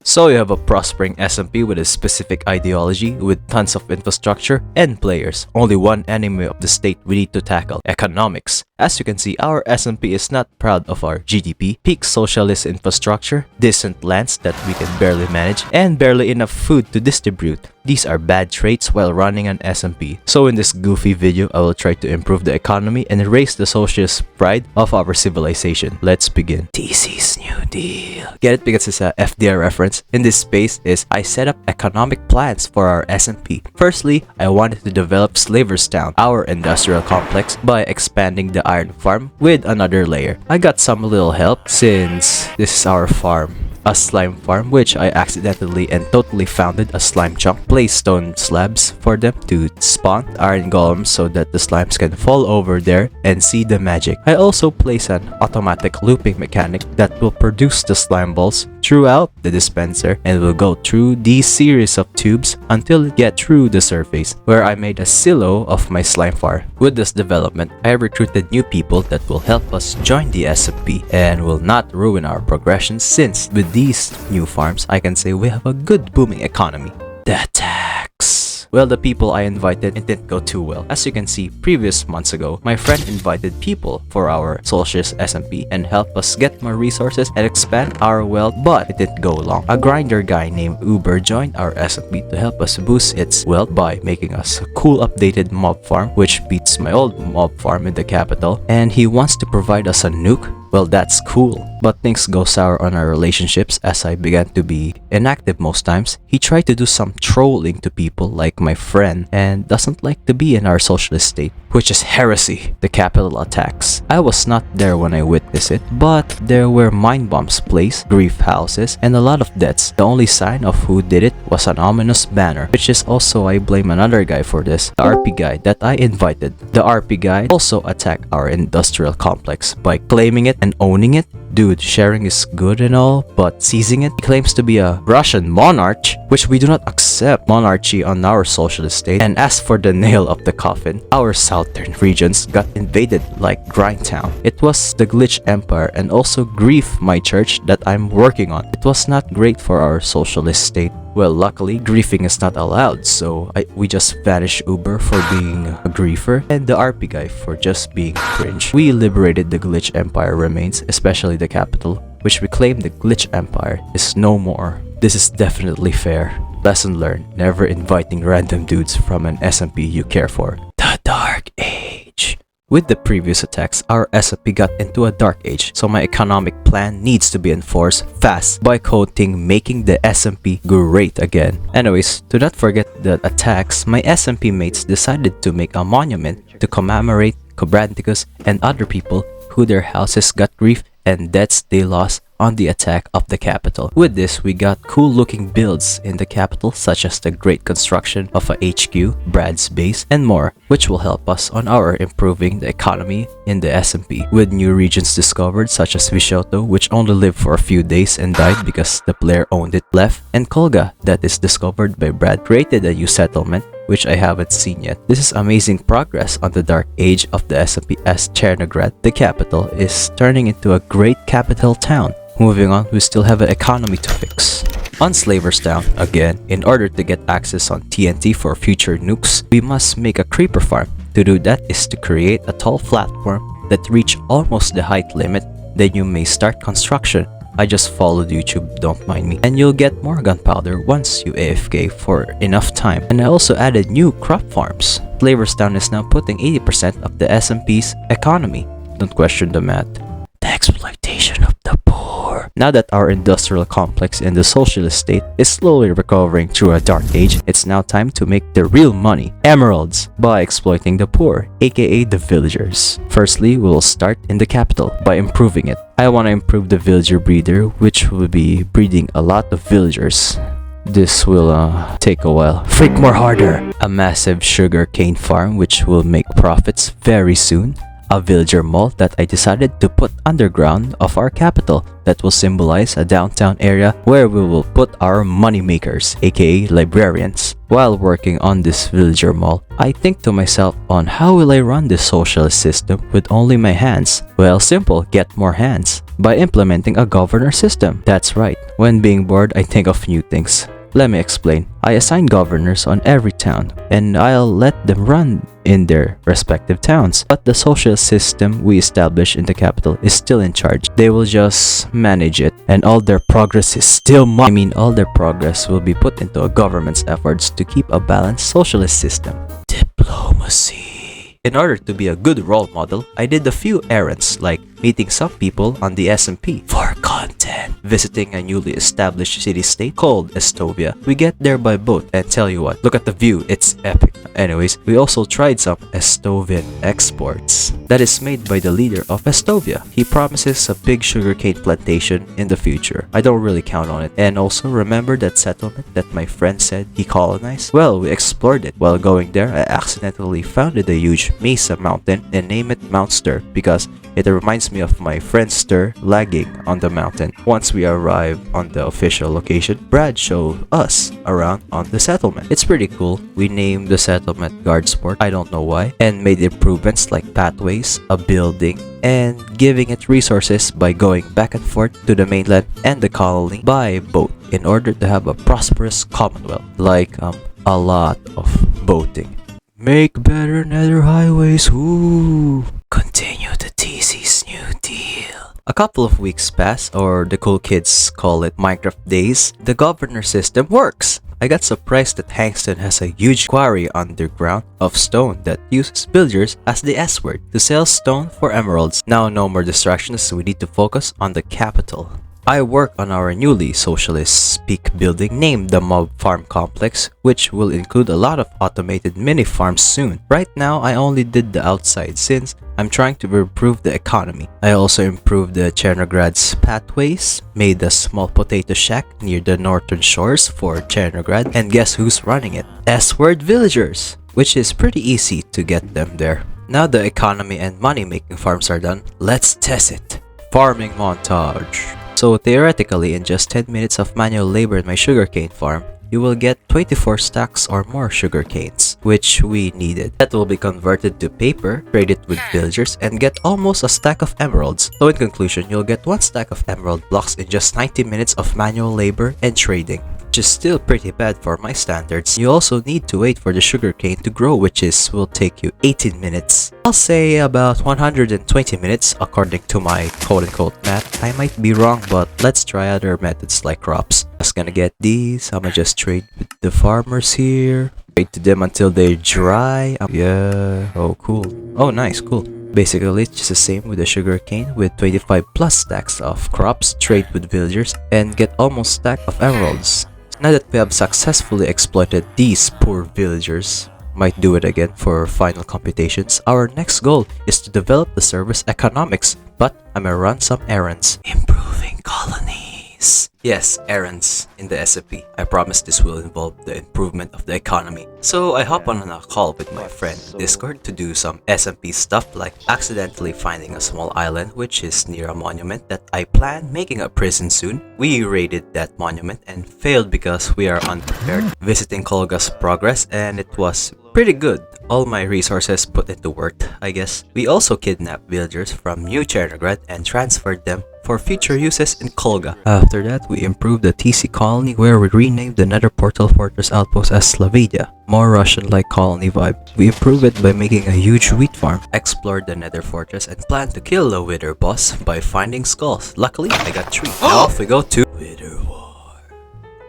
So you have a prospering SMP with a specific ideology with tons of infrastructure and players. Only one enemy of the state we need to tackle: economics. As you can see, our SMP is not proud of our GDP, peak socialist infrastructure, decent lands that we can barely manage, and barely enough food to distribute. These are bad traits while running an SMP. So in this goofy video, I will try to improve the economy and raise the socialist pride of our civilization. Let's begin. TC's New Deal. Get it? Because it's a FDR reference. In this space is I set up economic plans for our SMP. Firstly, I wanted to develop Slaverstown, our industrial complex, by expanding the iron farm with another layer. I got some little help since this is our farm. A slime farm, which I accidentally and totally founded a slime chunk. Place stone slabs for them to spawn iron golems so that the slimes can fall over there and see the magic. I also place an automatic looping mechanic that will produce the slime balls throughout the dispenser and will go through these series of tubes until it gets through the surface, where I made a silo of my slime farm. With this development, I recruited new people that will help us join the SMP and will not ruin our progression, since with these new farms, I can say we have a good booming economy. The tax. Well, the people I invited, it didn't go too well. As you can see, previous months ago, my friend invited people for our socialist SMP and help us get more resources and expand our wealth, but it didn't go long. A grinder guy named Uber joined our SMP to help us boost its wealth by making us a cool updated mob farm, which beats my old mob farm in the capital, and he wants to provide us a nuke. Well, that's cool. But things go sour on our relationships as I began to be inactive most times. He tried to do some trolling to people like my friend and doesn't like to be in our socialist state, which is heresy. The capital attacks. I was not there when I witnessed it, but there were mine bombs placed, grief houses, and a lot of deaths. The only sign of who did it was an ominous banner, which is also I blame another guy for this, the RP guy that I invited. The RP guy also attacked our industrial complex by claiming it and owning it. Dude, sharing is good and all, but seizing it? He claims to be a Russian monarch, which we do not accept monarchy on our socialist state. And as for the nail of the coffin, our southern regions got invaded like Grindtown. It was the Glitch Empire and also Grief, my church that I'm working on. It was not great for our socialist state. Well, luckily, griefing is not allowed, so we just banish Uber for being a griefer and the RP guy for just being cringe. We liberated the Glitch Empire remains, especially the capital, which we claim the Glitch Empire is no more. This is definitely fair. Lesson learned: never inviting random dudes from an SMP you care for. The Dark Age. With the previous attacks, our SMP got into a dark age, so my economic plan needs to be enforced fast by quoting making the SMP great again. Anyways, to not forget the attacks, my SMP mates decided to make a monument to commemorate Cobranticus and other people who their houses got grief and deaths they lost on the attack of the capital. With this, we got cool looking builds in the capital, such as the great construction of a HQ, Brad's base, and more, which will help us on our improving the economy in the SMP. With new regions discovered, such as Vishoto, which only lived for a few days and died because the player owned it left, and Kolga, that is discovered by Brad, created a new settlement which I haven't seen yet. This is amazing progress on the dark age of the SMP, as Chernograd, the capital, is turning into a great capital town. Moving on, we still have an economy to fix. On Slaverstown, again, in order to get access on TNT for future nukes, we must make a creeper farm. To do that is to create a tall platform that reach almost the height limit, then you may start construction. I just followed YouTube, don't mind me. And you'll get more gunpowder once you AFK for enough time. And I also added new crop farms. Slaverstown is now putting 80% of the SMP's economy. Don't question the math. The exploitation of the poor. Now that our industrial complex in the socialist state is slowly recovering through a dark age, it's now time to make the real money, emeralds, by exploiting the poor, aka the villagers. Firstly, we'll start in the capital by improving it. I want to improve the villager breeder, which will be breeding a lot of villagers. This will take a while. Freak more harder! A massive sugar cane farm which will make profits very soon. A villager mall that I decided to put underground of our capital that will symbolize a downtown area where we will put our money makers, aka librarians. While working on this villager mall, I think to myself on how will I run this socialist system with only my hands? Well, simple, get more hands. By implementing a governor system. That's right, when being bored, I think of new things. Let me explain. I assign governors on every town, and I'll let them run in their respective towns. But the social system we establish in the capital is still in charge. They will just manage it, and all their progress is still mine. I mean, all their progress will be put into a government's efforts to keep a balanced socialist system. Diplomacy. In order to be a good role model, I did a few errands like meeting some people on the SMP for content, visiting a newly established city-state called Estovia. We get there by boat, and tell you what, look at the view, it's epic. Anyways, we also tried some Estovian exports that is made by the leader of Estovia. He promises a big sugarcane plantation in the future. I don't really count on it. And also, remember that settlement that my friend said he colonized? Well, we explored it. While going there, I accidentally founded a huge mesa mountain and named it Mount Stir because it reminds me of my friend Stir lagging on the mountain. Once we arrived on the official location, Brad showed us around on the settlement. It's pretty cool. We named the settlement Guardsport, I don't know why, and made improvements like pathways, a building, and giving it resources by going back and forth to the mainland and the colony by boat in order to have a prosperous commonwealth, like a lot of boating. Make better nether highways, woo! Continue the TC's New Deal. A couple of weeks pass, or the cool kids call it Minecraft days. The governor system works. I got surprised that Hangston has a huge quarry underground of stone that uses villagers as the S-word to sell stone for emeralds. Now no more distractions, we need to focus on the capital. I work on our newly socialist peak building named the Mob Farm Complex, which will include a lot of automated mini farms soon. Right now, I only did the outside since I'm trying to improve the economy. I also improved the Chernograd's pathways, made a small potato shack near the northern shores for Chernograd, and guess who's running it? S-word villagers, which is pretty easy to get them there. Now the economy and money-making farms are done, let's test it. Farming montage. So theoretically, in just 10 minutes of manual labor in my sugarcane farm, you will get 24 stacks or more sugarcanes, which we needed. That will be converted to paper, trade it with villagers, and get almost a stack of emeralds. So in conclusion, you'll get 1 stack of emerald blocks in just 90 minutes of manual labor and trading, which is still pretty bad for my standards. You also need to wait for the sugarcane to grow, which will take you 18 minutes. I'll say about 120 minutes according to my quote-unquote math. I might be wrong, but let's try other methods like crops. Just gonna get these. I'ma just trade with the farmers here. Wait to them until they dry. Yeah. Oh, cool. Oh, nice. Cool. Basically, it's just the same with the sugarcane with 25 plus stacks of crops, trade with villagers, and get almost stack of emeralds. Now that we have successfully exploited these poor villagers, might do it again for final computations, our next goal is to develop the service economics, but I'm gonna run some errands. Improving colonies. Yes, errands in the SMP. I promise this will involve the improvement of the economy. So I hop on a call with my friend Discord to do some SMP stuff like accidentally finding a small island which is near a monument that I plan making a prison soon. We raided that monument and failed because we are unprepared. Visiting Kolga's progress, and it was pretty good. All my resources put into work, I guess. We also kidnapped villagers from New Chernograd and transferred them for future uses in Kolga. After that, we improved the TC colony where we renamed the Nether Portal Fortress Outpost as Slavidia. More Russian-like colony vibe. We improved it by making a huge wheat farm. Explored the Nether Fortress and planned to kill the Wither boss by finding skulls. Luckily, I got 3. Now off we go to Wither War.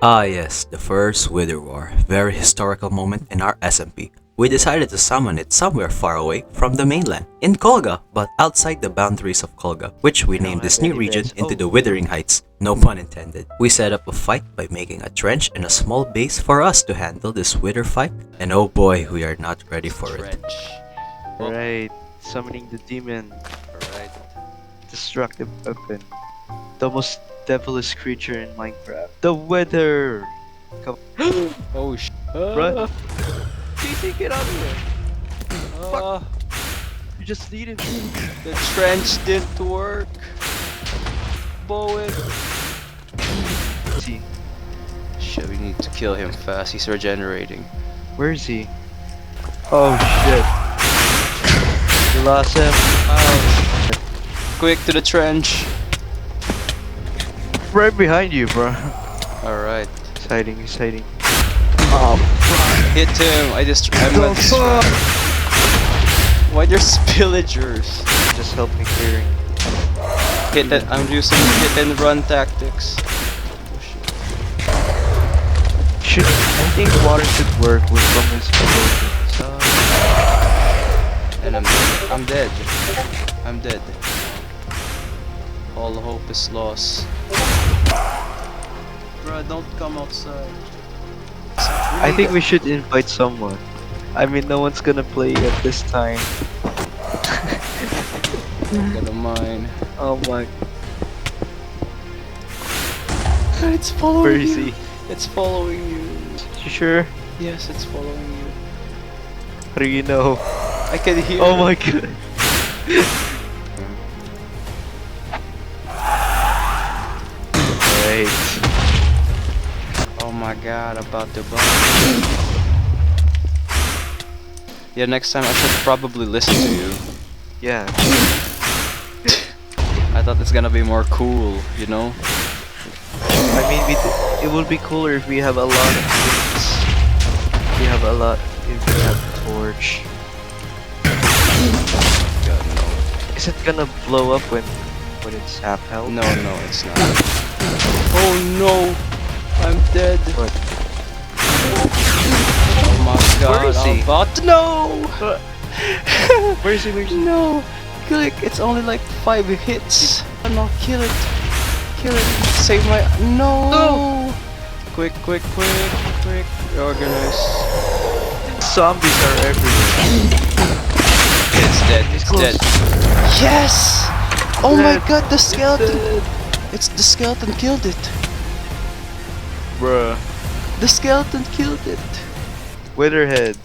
Ah yes, the first Wither War. Very historical moment in our SMP. We decided to summon it somewhere far away from the mainland, in Kolga, but outside the boundaries of Kolga, which we named this new region into the Withering Heights, no pun intended. We set up a fight by making a trench and a small base for us to handle this wither fight, and oh boy, we are not ready for it. Alright, summoning the demon. Alright. Destructive weapon. The most devilish creature in Minecraft. The Wither! Come Oh sh... Run! TC, get out of here! Fuck! You just needed me. The trench didn't work. Bowen. See, Shit, we need to kill him fast. He's regenerating. where is he? Oh shit. You lost him. Quick to the trench. Right behind you, bro. Alright. He's hiding. He's hiding. Oh, hit him! I'm a distract. Why there's pillagers? Just help me clearing. Hit and I'm using hit and run tactics. I think water should work with some explosions. And I'm dead. I'm dead. All hope is lost. Bruh, don't come outside. I think we should invite someone. I mean, no one's gonna play at this time. Never mind. Oh my. It's following Where you. is he? It's following you. You sure? Yes, it's following you. How do you know? I can hear. Oh my god. Right. Oh my god, about to bomb. Yeah, next time I should probably listen to you. Yeah. I thought it's gonna be more cool, you know? I mean, it would be cooler if we have a lot of things. If we have a torch. God, no. Is it gonna blow up when it's half health? No, no, it's not. Oh no! I'm dead. What? Oh my god, Where is he? I'm about to know! Where is he? Where is he? No! Click, it's only like 5 hits. No, kill it. Kill it. Save my. No! No! Quick, quick, quick, quick. Organize. Zombies are everywhere. It's dead, it's close. dead. Yes! Oh my Dead. god, the skeleton! It's the skeleton killed it. Bruh. The skeleton killed it. Witherhead.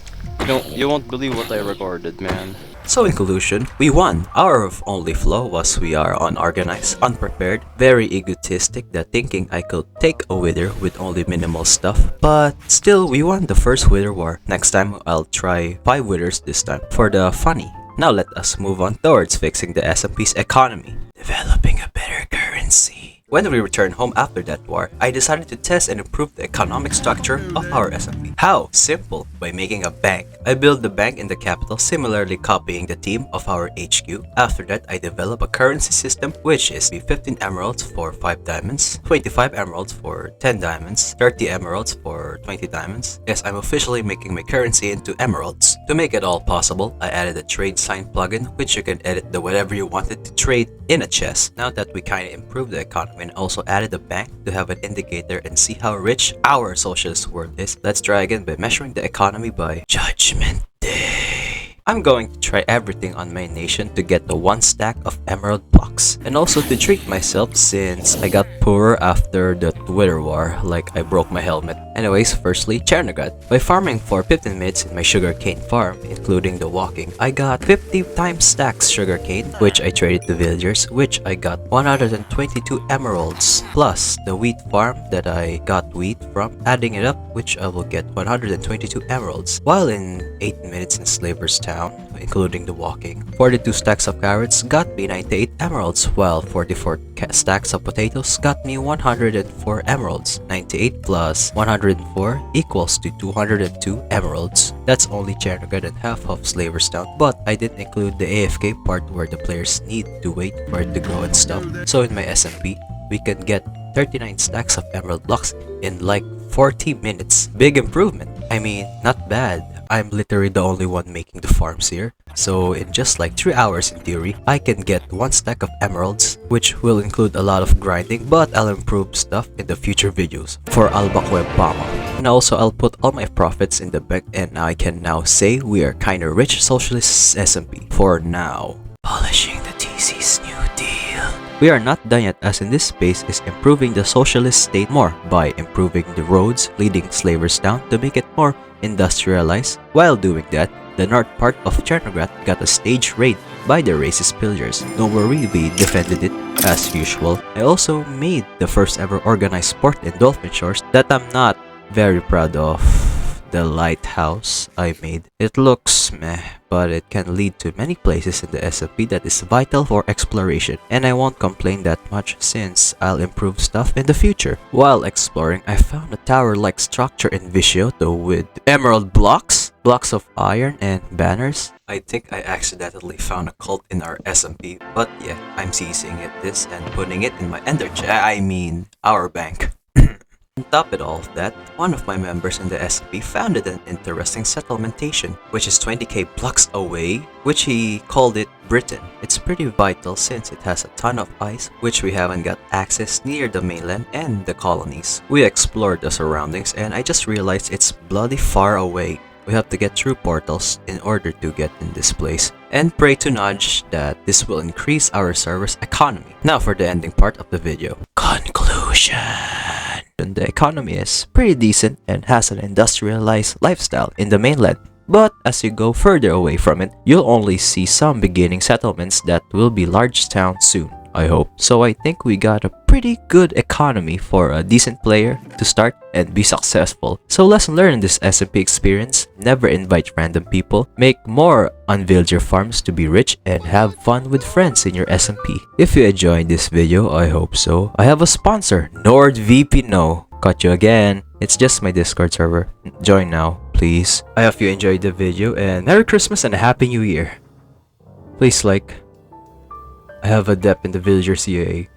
You won't believe what I recorded, man. So in conclusion, we won. Our only flaw was we are unorganized, unprepared, very egotistic that thinking I could take a wither with only minimal stuff. But still, we won the first wither war. Next time, I'll try 5 withers this time for the funny. Now let us move on towards fixing the SMP's economy. Developing a better currency. When we returned home after that war, I decided to test and improve the economic structure of our SMP. How? Simple, by making a bank. I built the bank in the capital, similarly copying the theme of our HQ. After that, I developed a currency system which is 15 emeralds for 5 diamonds, 25 emeralds for 10 diamonds, 30 emeralds for 20 diamonds. Yes, I'm officially making my currency into emeralds. To make it all possible, I added a trade sign plugin which you can edit the whatever you wanted to trade in a chest. Now that we kinda improved the economy and also added a bank to have an indicator and see how rich our socialist world is, let's try again by measuring the economy by Judgment Day. I'm going to try everything on my nation to get the 1 stack of emerald blocks, and also to treat myself since I got poorer after the Twitter war, like I broke my helmet. Anyways, firstly, Chernogad. By farming for 15 minutes in my sugarcane farm, including the walking, I got 50 times stacks sugarcane, which I traded to villagers, which I got 122 emeralds, plus the wheat farm that I got wheat from, adding it up, which I will get 122 emeralds. While in 8 minutes in Slaver's Town, including the walking, 42 stacks of carrots got me 98 emeralds, while 44 stacks of potatoes got me 104 emeralds. 98 plus 104 equals to 202 emeralds. That's only Chernogad and half of Slaver's Town, but I didn't include the AFK part where the players need to wait for it to grow and stuff. So in my SMP, we can get 39 stacks of emerald blocks in like 40 minutes. Big improvement. I mean, not bad. I'm literally the only one making the farms here. So in just like 3 hours in theory, I can get 1 stack of emeralds, which will include a lot of grinding, but I'll improve stuff in the future videos for Albakwebama. And also I'll put all my profits in the bank, and I can now say we are kinda rich socialist SMP for now. Polishing the TC's New Deal. We are not done yet, as in this space is improving the socialist state more by improving the roads leading Slavers Town to make it more industrialized. While doing that, the north part of Chernograd got a stage raid by the racist pillagers. Don't worry, we defended it as usual. I also made the first ever organized sport in Dolphin Shores that I'm not very proud of the lighthouse I made. It looks meh, but it can lead to many places in the SMP that is vital for exploration, and I won't complain that much since I'll improve stuff in the future. While exploring, I found a tower-like structure in Viscioto with emerald blocks of iron and banners. I think I accidentally found a cult in our SMP, but yeah, I'm seizing it this and putting it in my our bank. On top of all of that, one of my members in the SMP founded an interesting settlementation, which is 20k blocks away, which he called it Britain. It's pretty vital since it has a ton of ice, which we haven't got access near the mainland and the colonies. We explored the surroundings and I just realized it's bloody far away. We have to get through portals in order to get in this place, and pray to Nudge that this will increase our server's economy. Now for the ending part of the video. Conclusion. The economy is pretty decent and has an industrialized lifestyle in the mainland. But as you go further away from it, you'll only see some beginning settlements that will be large towns soon, I hope. So I think we got a pretty good economy for a decent player to start and be successful. So lesson learned in this SMP experience: never invite random people, make more unvillager farms to be rich, and have fun with friends in your SMP. If you enjoyed this video, I hope so. I have a sponsor, NordVPN. No, caught you again. It's just my Discord server. Join now, please. I hope you enjoyed the video, and Merry Christmas and a Happy New Year. Please like. I have a dep in the villager CA.